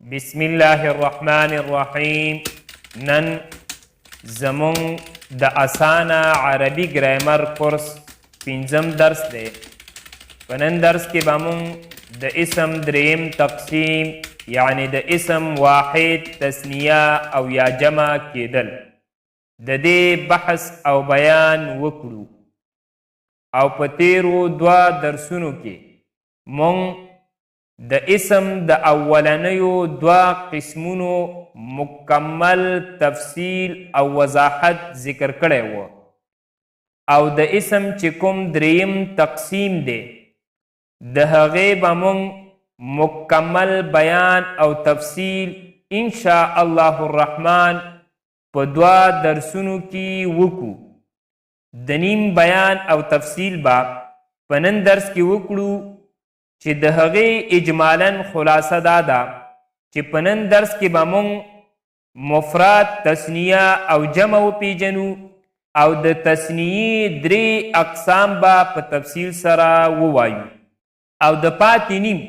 بسم الله الرحمن الرحیم. نن زمون د اسانه عربي ګرامر کورس 5م درس دی. په نن درس کې به مونږ د اسم دریم تقسیم یعنی د اسم واحد تثنیه او یا جمع کېدل د دې بحث او بیان وکړو. او په تیرو دوه درسونو کې مونږ د اسم د اولنیو دوه قسمونو مکمل تفصیل او وضاحت ذکر کړی و، او د اسم چې کوم دریم تقسیم دی د هغې به مونږ مکمل بیان او تفصیل انشاء الله الرحمن په دوه درسونو کې وکړو. د نیم بیان او تفصیل به په نن درس کې وکړو چې د هغې اجمالاً خلاصه دا ده چې په نن درس کې به مونږ مفرد تثنیه او جمع وپیژنو او د تثنیې درې اقسام به په تفصیل سره ووایو، او د پاتې نیم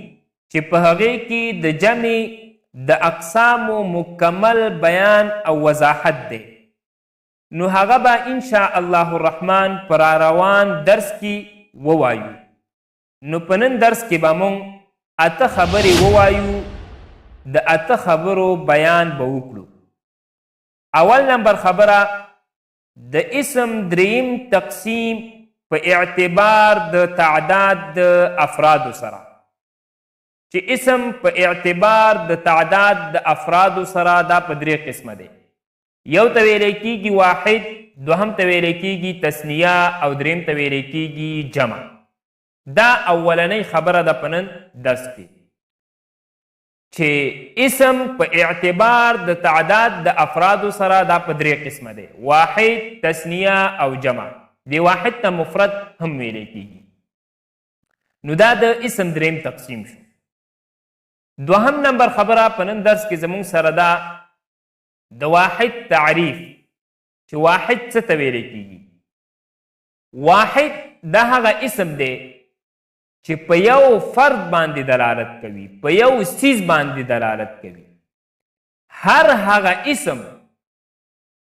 چې په هغې کې د جمع د اقسامو مکمل بیان او وضاحت دی، نو هغه به انشاء الله الرحمن پر روان درس کې ووایو. نو په نن درس کې به مونږ 8 خبرې ووایو، د 8 خبرو بیان به وکړو. اول نمبر خبره د اسم دریم تقسیم په اعتبار د تعداد د افرادو سره، چې اسم په اعتبار د تعداد د افرادو سره دا په 3 قسمه دی. یو ته ویلی کېږي واحد، دوهم ته ویلی کېږي تثنیه او دریم ته ویلی کېږي جمع. دا اولنی خبره ده په نن درس کې چې اسم په اعتبار د تعداد د افرادو سره دا په 3 قسمه دی: واحد، تثنیه او جمع. دی واحد ته مفرد هم ویلی کېږي. نو دا د اسم دریم تقسیم شو. دوهم نمبر خبره په نن درس کې زموږ سره ده د واحد تعریف، چې واحد څه ته ویلی کېږي. واحد دا هغه اسم دی چې په یو فرد باندې دلالت کوي، په یو څیز باندې دلالت کوي. هر هغه اسم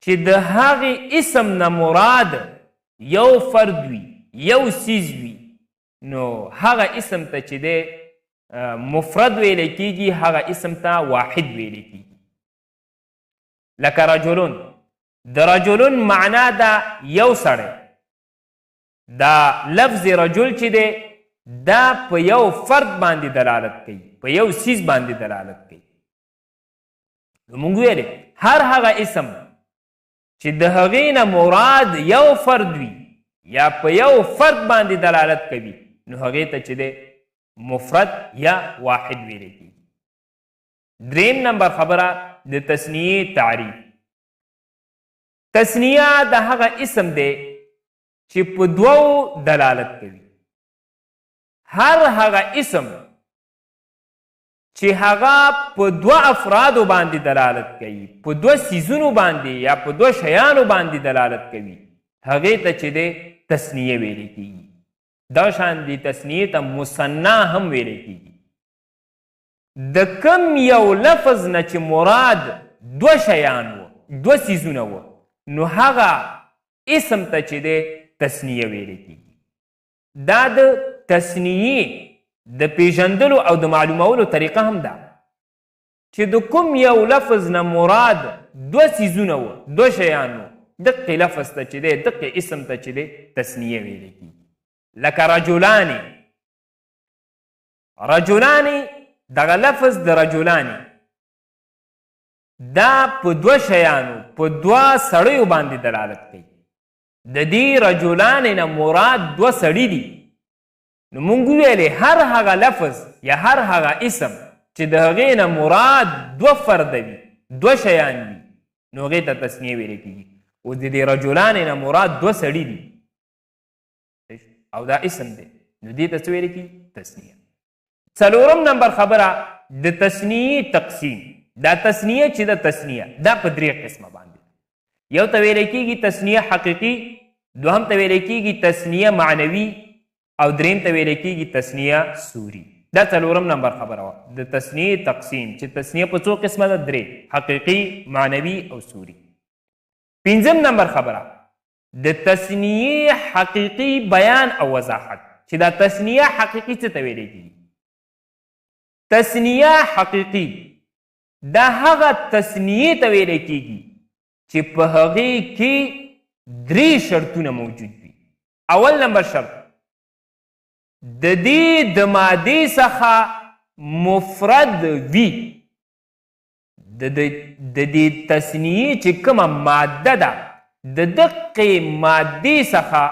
چې د هغې اسم نه مراد یو فرد وي، یو څیز وي، نو هغه اسم ته چې دی مفرد ویلی کېږي، هغه اسم ته واحد ویلی کېږي. لکه رجلون، د رجلون معنا ده یو سړی. دا لفظ رجل چې دی دا په یو فرد باندې دلالت کوي، په یو څیز باندې دلالت کوي. نو موږ ویلې هر هغه اسم چې د هغې نه مراد یو فرد وي یا په یو فرد باندې دلالت کوي، نو هغې ته چې دی مفرد یا واحد ویلی کېږي. دریم نمبر خبره د تثنیې تعریف. تثنیه د هغه اسم دی چې په دوو دلالت کوي. هر هغه اسم چې هغه په 2 افرادو باندې دلالت کوي، په 2 څیزونو باندې یا په 2 شیانو باندې دلالت کوي، هغې ته چې دی تثنیه ویلی کېږي. دا شان دی تثنیې ته مثنا هم ویلی کېږي. د کم یو لفظ نه چې مراد 2 شیان و، 2 څیزونه و، نو هغه اسم ته چې دی تثنیه ویلی کېږي. دا د تثنیې د پیژندلو او د معلومولو طریقه هم ده چې د کوم یو لفظ نه مراد 2 څیزونه و، 2 شیان و، دقې لفظ ته چې دی، دقې اسم ته چې دی تثنیه ویلی کېږي. لکه رجلانی. رجلانی دغه لفظ د رجلانی دا په 2 شیانو، په 2 سړیو باندې دلالت کوي. د دې رجلانی نه مراد 2 سړي دي. نو مونږ ویلې هر هغه لفظ یا هر هغه اسم چې د هغې نه مراد 2 فرده وي، 2 شیان وي، نو هغې ته تثنیه ویلی کېږي. او د دې رجلانې نه مراد 2 سړي دي او دا اسم دی، نو دې ته څه ویلی کېږي؟ تثنیه. څلورم نمبر خبره د تثنیې تقسیم. دا تثنیه چې د تثنیه دا په 3 قسمه باندې. یو ته ویلی کېږي تثنیه حقیقي، دوهم ته ویلی کېږي تثنیه معنوي، او دریم ته ویلی کېږي تثنیه صوري. دا څلورم نمبر خبره وه د تثنیې تقسیم چې تثنیه په څو قسمه ده؟ درې، حقیقي، معنوي او صوري. پنځم نمبر خبره د تثنیې حقیقي بیان او وضاحت چې دا تثنیه حقیقي څه ته ویلی کېږي؟ تثنیه حقیقي دا هغه تثنیې ته ویلی کېږي چې په هغې کې درې شرطونه موجود وي. اول نمبر شرط د دې د مادې څخه مفرد وي. د دې تثنیې چې کومه ماده ده د دقې مادې څخه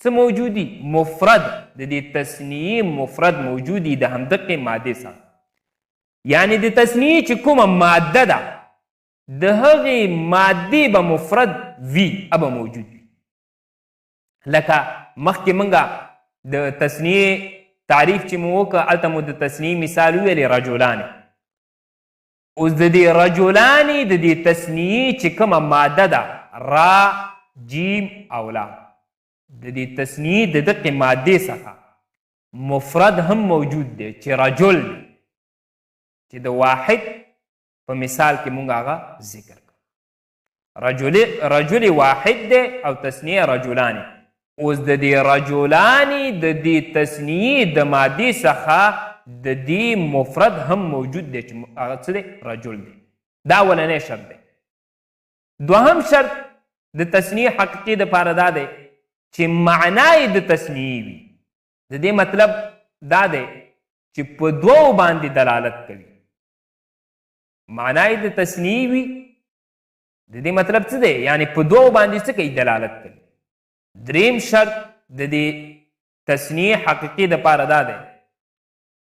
څه موجود دي؟ مفرد. د دې تثنیې مفرد موجود دي د همدقې مادې څخه. یعنی د تثنیې چې کومه ماده ده د هغې مادې به مفرد وي، به موجود وي. لکه مخکې موږ د تثنیې تعریف چې مو وکړه هلته مو د تثنیې مثال وویلې رجلانې. اوس د دې رجلانې د دې تثنیې چې کومه ماده ده را، جیم او لا، د دې تثنیې د دقې مادې څخه مفرد هم موجود دی چې رجل دی، چې د واحد په مثال کې مونږ هغه ذکر کړو. رجل واحد دی او تثنیه رجلانې. اوس د دې رجلانې د دې تثنیې د مادې څخه د دې مفرد هم موجود دی چې هغه څه دی؟ رجل دی. دا اولنی شرط دی. دوهم شرط د تثنیې حقیقي دپاره دا دی چې معنای د تثنیې وي. د دې مطلب دا دی چې په دوو باندې دلالت کوي. معنای د تثنیې وي د دې مطلب څه دی؟ یعنی په دوو باندې څه کوي؟ دلالت کوي. دریم شرط د دې تثنیې حقیقي دپاره دا دی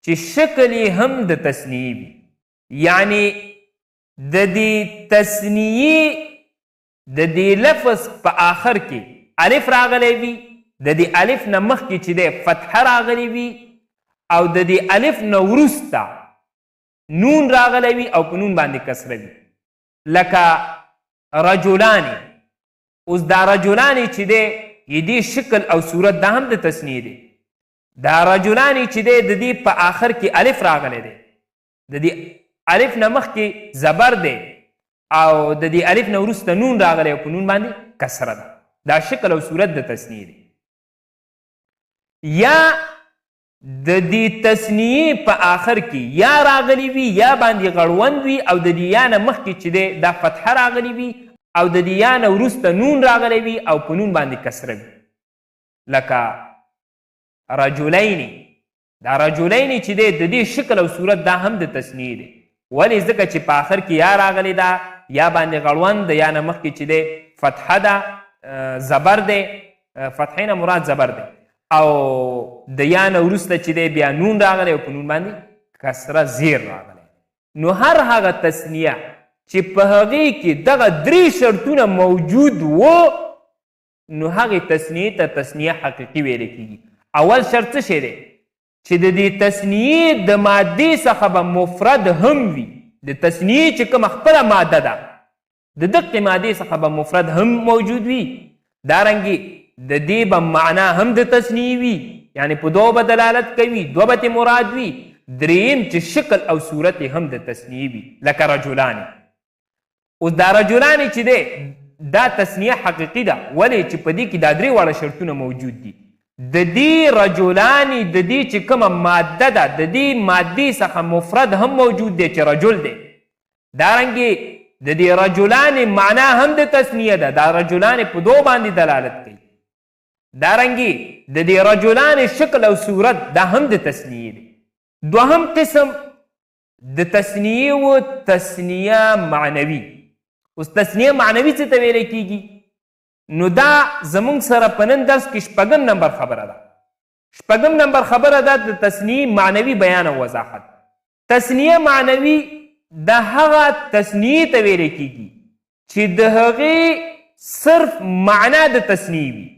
چې شکل یې هم د تثنیې وي. یعنی د دې تثنیې د دې لفظ په آخر کې الف راغلی وي، د دې الف نه مخکې چې دی فتحه راغلی وي، او د دې الف نه وروسته نون راغلی وي او په نون باندې کسره وي. لکه رجلانې. اوس دا رجلانې چې دی دې شکل او صورت دا هم د تثنیې دی. دا رجلانې چې دی د دې په آخر کې الف راغلی دی، د دې الف نه مخکې زبر دی او د دې الف نه وروسته نون راغلی او په نون باندې کسره ده. دا شکل او صورت د تثنیې دی. یا د دې تثنیې په آخر کې یا راغلی وي یا باندې غړوند وي او د دې یا نه مخکې چې دی دا فتحه راغلی وي او د دې یا نه وروسته نون راغلی وي او په نون باندې کسره وي. لکه رجلین. دا رجلین چې دی د دې شکل او صورت دا هم د تثنیې دی. ولې؟ ځکه چې په آخر کې یا راغلی ده، یا باندې غړوند د یا نه مخکې چې دی فتحه ده، زبر دی، فتحې نه مراد زبر دی، او د یا نه وروسته چې دی بیا نون راغلی او په نون باندې کسره زیر راغلی. نو هر هغه تثنیه چې په هغې کې دغه درې شرطونه موجود وو نو هغې تثنیې ته تثنیه حقیقي ویلی کېږي. اول شرط څه شی دی؟ چې د دې تثنیې د مادې څخه به مفرد هم وي. د تثنیې چې کومه خپله ماده ده د دقې مادې څخه به مفرد هم موجود وي. دارنګې د دې به معنا هم د تثنیې وي، یعنی په دوه به دلالت کوي، دوه به مراد وي. دریم چې شکل او صورت هم د تثنیې وي. لکه رجلانې. اوس دا رجلانې چې دی دا تثنیه حقیقي ده. ولې؟ چې په دې کې دا درې واړه شرطونه موجود دي. د دې رجلانې د دې چې کومه ماده ده د دې مادې څخه مفرد هم موجود دی چې رجل دی. دارنګې د دې رجلانې معنا هم د تثنیه ده. دا رجلانې په دوه باندې دلالت کوي. دارنګې د دې رجلانې شکل او صورت دا هم د تثنیه دی. دوهم قسم د تثنیه و تثنیه معنوي. اوس تثنیه معنوي څه ته ویلی کېږي؟ نو دا زمونږ سره په نن درس کې شپږم نمبر خبره ده. شپږم نمبر خبره ده د تثنیه معنوي بیان او وضاحت. تثنیه معنوي دا هغه تثنیه ته ویلی کېږي چې د هغې صرف معنا د تثنیه وي،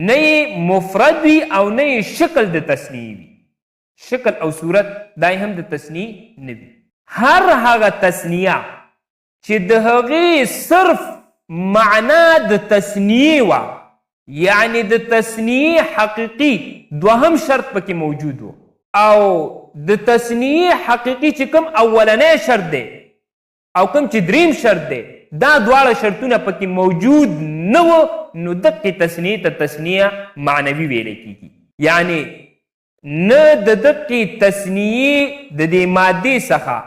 نه یې مفرد وي او نه یې شکل د تثنیه وي. شکل او صورت دا هم د تثنیه نه وي. هر هغه تثنیه چې د هغې صرف معنا د تثنیه وه، یعنی د تثنیه حقیقي دوهم شرط پکې موجود و، او د تثنیې حقیقي چې کوم اولنی شرط دی او کوم چې دریم شرط دی دا دواړه شرطونه پکې موجود نه و نو دقې تثنیې ته تثنیه معنوي ویلی کیږي. یعنی نه د دقې تثنیې د دې مادې څخه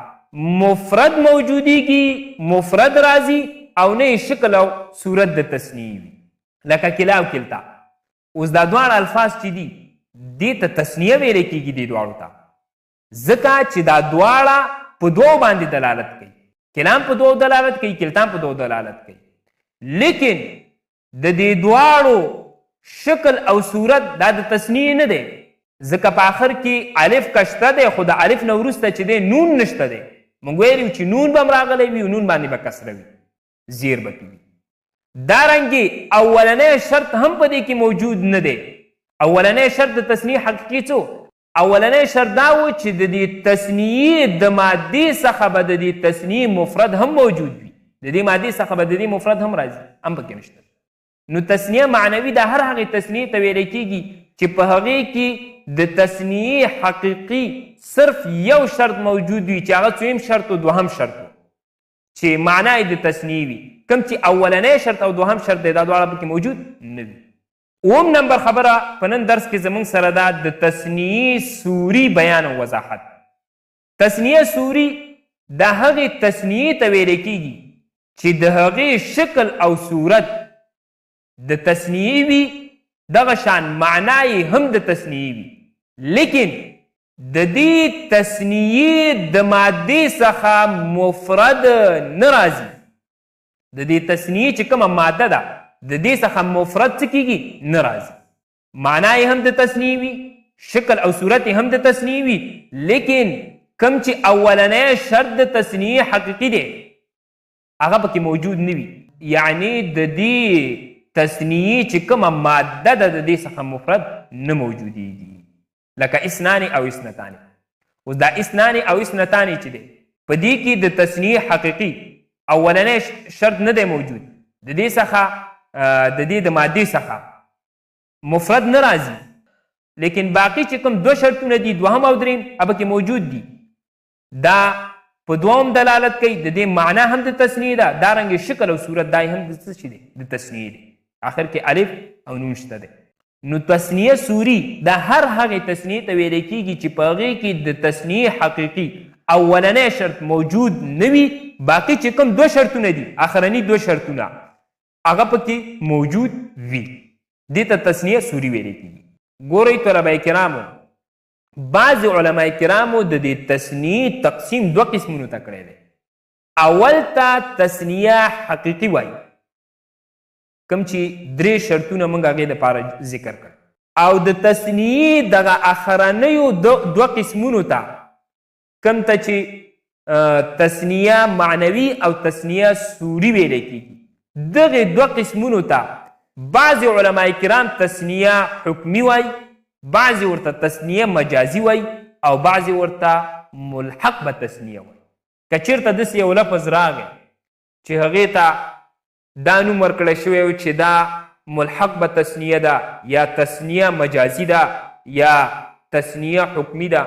مفرد موجودیږي، مفرد راځي، او نه شکل او صورت د تثنیې وي لکه کلا او کلتا. اوس دا دواړه الفاظ چې دي دې ته تثنیه ویلی کیږي دې دواړو ته، ځکه چې دا دواړه په دوو باندې دلالت کوي. کلام په دوو دلالت کوي، کلتام په دوو دلالت کوي، لیکن د دې دواړو شکل او صورت دا د تثنیې نه دی، ځکه په آخر کې الف کشته دی خو د الف نه وروسته چې دی نون نشته دی. موږ ویلي چې نون به هم راغلی وي، نون باندې به کسره وي، زیر به وي. دارنګې اولنی شرط هم په دې کې موجود نه دی. اولنی شرط د تثنیې حقیقي څو؟ اولنی شرط دا و چې د دې تثنیې د مادې څخه به د دې تثنیې مفرد هم موجود وي، د دې مادې څخه به د دې مفرد هم راځي، هم پکې نشته. نو تثنیه معنوي د هر هغې تثنیې ته ویلی کیږي چې په هغې کې د تثنیې حقیقي صرف یو شرط موجود وي چې هغه څویم شرط و دوهم شرط و چې معنا یې د تثنیې وي. کوم چې اولنی شرط او دوهم شرط دی دا دواړه پکې موجود نه وي. اوم نمبر خبره په نن درس کې زموږ سره ده د تثنیې صوري بیان او وضاحت. تثنیه صوري د هغې تثنیې ته ویلی کیږي چې د هغې شکل او صورت د تثنیې وي، دغه شان معنا یې هم د تثنیې وي، لیکن د دې تثنیې د مادې څخه مفرد نه راځي. د دې تثنیې چې کومه ماده ده د دې څخه مفرد څه کیږي؟ نه راځي. معنا یې هم د تثنیې وي، شکل او صورت یې هم د تثنیې وي، لیکن کوم چې اولنی شرط د تثنیې حقیقي دی هغه پکې موجود نه وي. یعنی د دې تثنیې چې کومه ماده ده د دې څخه مفرد نه موجودیږي، لکه اسنان او اسنتان. اوس دا اسنان او اسنتان چې دی په دې کې د تثنیې حقیقي اولنی شرط نه دی موجود، د دې څخه د دې د مادې څخه مفرد نه راځي، لیکن باقی چې کوم دو شرطونه دي دوهم او دریم هغه کې موجود دي. دا په دوهم دلالت کوي، د دې معنا هم د تثنیې ده، دارنګې شکل او صورت دا هم د څه دی؟ د تثنیې دی. آخر کې الف او نون شته دی. نو تثنیه صوري دا هر هغې تثنیې ته ویلی کیږي چې په هغې کې د تثنیې حقیقي اولنی شرط موجود نه وي، باقی چې کوم دو شرطونه دي آخرني دو شرطونه هغه پکې موجود وي. دې ته تثنیه صوري ویلی کیږي. ګورئ طلبه کرامو، بعض علما کرامو د دې تثنیې تقسیم دوه قسمونو ته کړی دی. اول ته تثنیه حقیقي وایي، کوم چې درې شرطونه موږ هغې دپاره ذکر کړ، او د تثنیې دغه اخرنیو دوه قسمونو ته کوم ته چې تثنیه معنوي او تثنیه صوري ویلی کیږي، دغې دوه قسمونو ته بعض علما کرام تثنیه حکمي وایي، بعضې ورته تثنیه مجازي وایي، او بعضې ورته ملحق به تثنیه وایي. که چېرته داسې یو لفظ راغی چې هغې ته دا نوم ورکړی شوی و چې دا ملحق به تثنیه ده یا تثنیه مجازي ده یا تثنیه حکمي ده،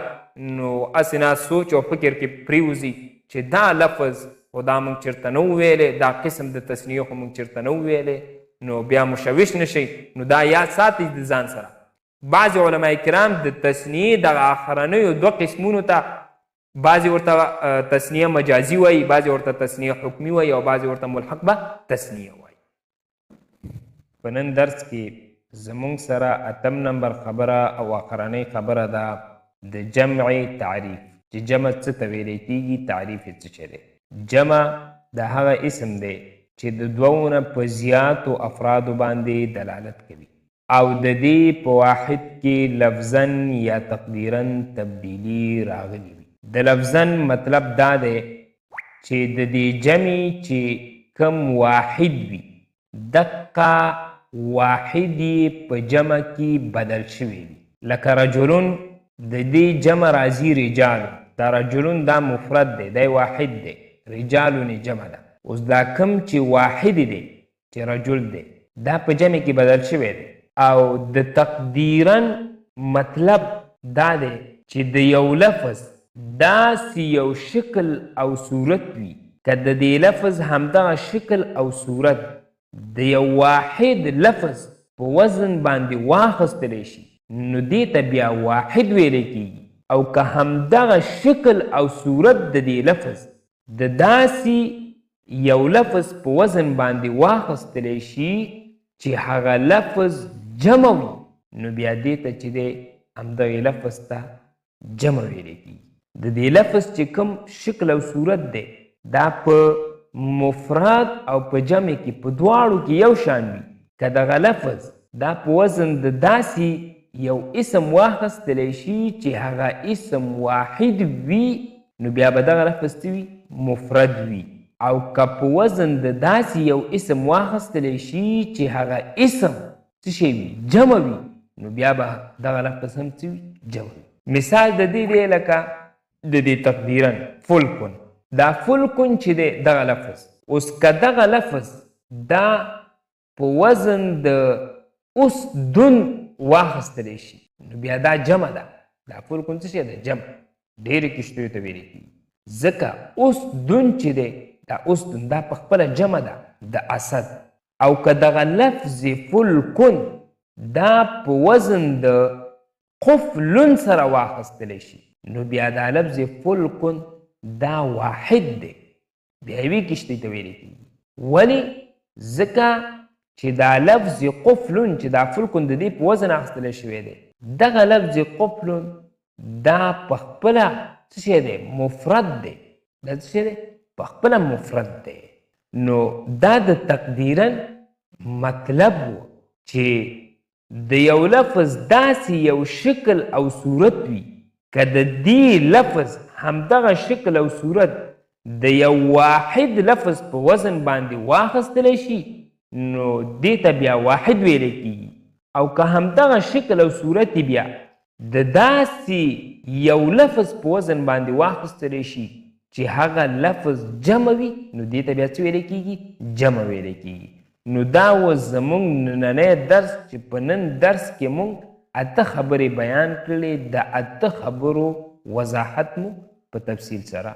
نو هسې نه سوچ او فکر کې پرېوځي چې دا لفظ خو دا موږ چېرته نه وویلی، دا قسم د تثنیه خو موږ چېرته نه وویلی، نو بیا مشوش نشئ. نو دا یاد ساتئ د ځان سره. بعضې علما کرام د تثنیې دغه آخرنیو دوه قسمونو ته بعضې ورته تثنیه مجازي وایي، بعضې ورته تثنیه حکمي وایي، او بعضې ورته ملحق به تثنیه وایي. په نن درس کې زموږ سره اتم نمبر خبره او آخرنۍ خبره ده د جمع تعریف، چې جمع څه ته ویلی کېږي، تعریف یې څه دی. جمع د هغه اسم دی چې د دوو نه په زیاتو افرادو باندې دلالت کوي او د دې په واحد کې لفظا یا تقدیرا تبدیلي راغلي وي. د لفظا مطلب دا دی چې د دې جمع چې کم واحد وي دقه واحد په جمع کې بدل شوی وي. لکه رجلون د دې جمع راځي رجال، دا رجلون دا مفرد دی، دی واحد دی، رجالون جمع ده. اوس دا کم چې واحد دی چې رجل دی دا په جمع کې بدل شوی دی. او د تقدیرا مطلب دا دی چې د یو لفظ داسې یو شکل او صورت وي که د دې لفظ همدغه شکل او صورت د یو واحد لفظ په وزن باندې واخیستلی شي نو دې ته بیا واحد ویلی کیږي او که همدغه شکل او صورت د دې لفظ د داسې یو لفظ په وزن باندې واخیستلی شي چې هغه لفظ جمع وي نو بیا دې ته چې دی همدغې لفظ ته جمع ویلی کیږي د دې لفظ چې کوم شکل او صورت دی دا په مفرد او په جمع کې په دواړو کې یو شان وي که دغه لفظ دا په وزن د داسې یو اسم واخیستلی شي چې هغه اسم واحد وي نو بیا به دغه لفظ څه وي مفرد وي او که په وزن د داسې یو اسم واخیستلی شي چې هغه اسم څه شی وي جمع وي نو بیا به دغه لفظ هم څه وي جمع وي مثال د دې دی لکه د دې تقدیرا فلکن دا فلکن چې دی دغه لفظ اوس که دغه لفظ دا په وزن د اسدن واخیستلی شي نو بیا دا جمع ده دا فلکن څه شی ده جمع ډېرې کښتیو ته ویلی کېږي ځکه اسدن چې دی دا اسدن دا په خپله جمع ده د اسد او که دغه لفظ فلکن دا په وزن د قفلن سره واخیستلی شي نو بیا دا لفظ فلکن دا واحد دی بیا یوې کښتۍ ته ویلی کېږي ولې ځکه چې دا لفظ قفلن چې دا فلکن د دې په وزن اخیستلی شوی دی دغه لفظ قفلن دا په خپله څه شی دی مفرد دی دا څه شی دی په خپله مفرد دی نو دا د تقدیرا مطلب و چې د یو لفظ داسې یو شکل او صورت وي که د دې لفظ همدغه شکل او صورت د یو واحد لفظ په وزن باندې واخیستلی شي نو دې ته بیا واحد ویلی کېږي او که همدغه شکل او صورت بیا د داسې یو لفظ په وزن باندې واخیستلی شي چې هغه لفظ جمع وي نو دې ته بیا څه ویلی کېږي جمع ویلی کېږي نو دا و زموږ نننی درس چې په نن درس کې موږ اته خبرې بیان کړلې د اته خبرو وضاحت مو په تفصیل سره